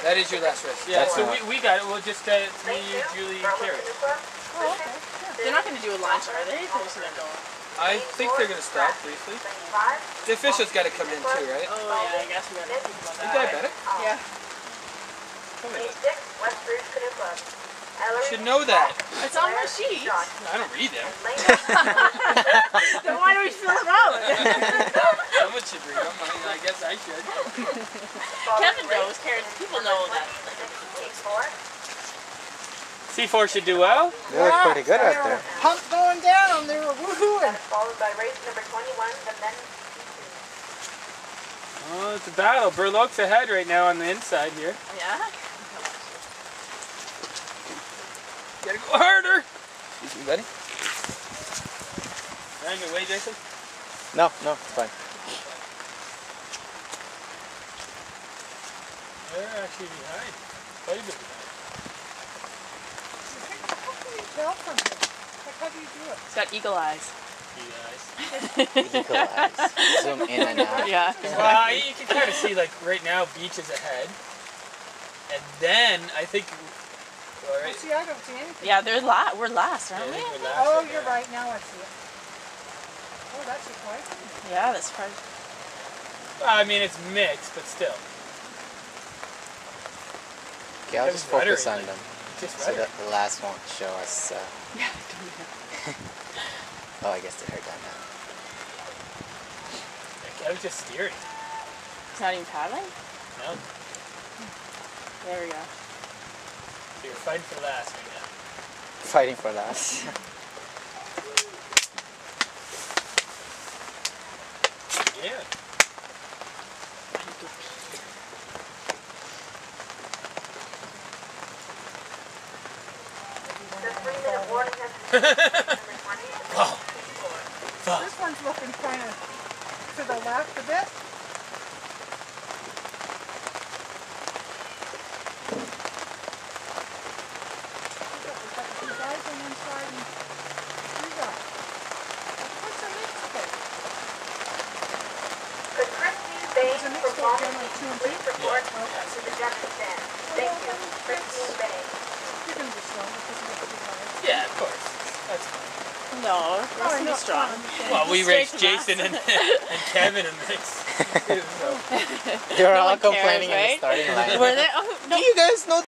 That is your last race. Yeah, That's so not- we got it. We'll just it's me, you, Julie, and Carrie. Oh, okay. They're not going to do a lunch, are they? They're just going to go. I think they're going to stop briefly. The officials got to come in too, right? Oh, yeah, I guess we got to think about You that. diabetic? Yeah. Come in. You should know that. It's on the sheet. I don't read them. Then why do we fill it out? Someone should read them. I guess I should. Kevin knows, Karen. People know that. C4 should do well. They look pretty good right there. Pump going down, they were woohooing. Followed by race number 21, the men's Oh, it's a battle. Burloak's ahead right now on the inside here. Yeah? Gotta go harder. Excuse me, buddy? On your way, Jason? No, it's fine. They're actually behind. Quite a bit behind. How can you tell from here? Like, how do you do it? It's got eagle eyes. You guys. Eagle eyes. Zoom in and out. Yeah. Well, you can kind of see, like, right now, Beach is ahead. And then, I think... All Oh, right. see, I don't see anything. Yeah, we're last, aren't we? Oh, you're right. Now I see it. Oh, that's surprising. Yeah, that's probably... I mean, it's mixed, but still. Okay, I'll That just was focus rhetoric, on them. Just So right. that the last won't show us. Yeah, I don't know. Oh, I guess they heard that now. I was just steering. It's not even paddling? No? There we go. So you're fighting for last right now. Fighting for last. Yeah. The 3-minute warning has been given to race number 20. Oh. This one's looking kind of to the left a bit. Two guys on one side and three guys. What's a mixed boat? Could Christine Bain It's a from mixed boat, Long like 2 and please 3. report to the judging stand? Thank you, Christine Bain. You're going to be strong because you got two guys. Yeah, of course. That's fine. No, Oh, that's I too know, strong. Well, we Straight raced to last. Jason and Kevin in mix. So. You're No all one cares, complaining in the right? starting line. Were they? Oh, no. Do you guys know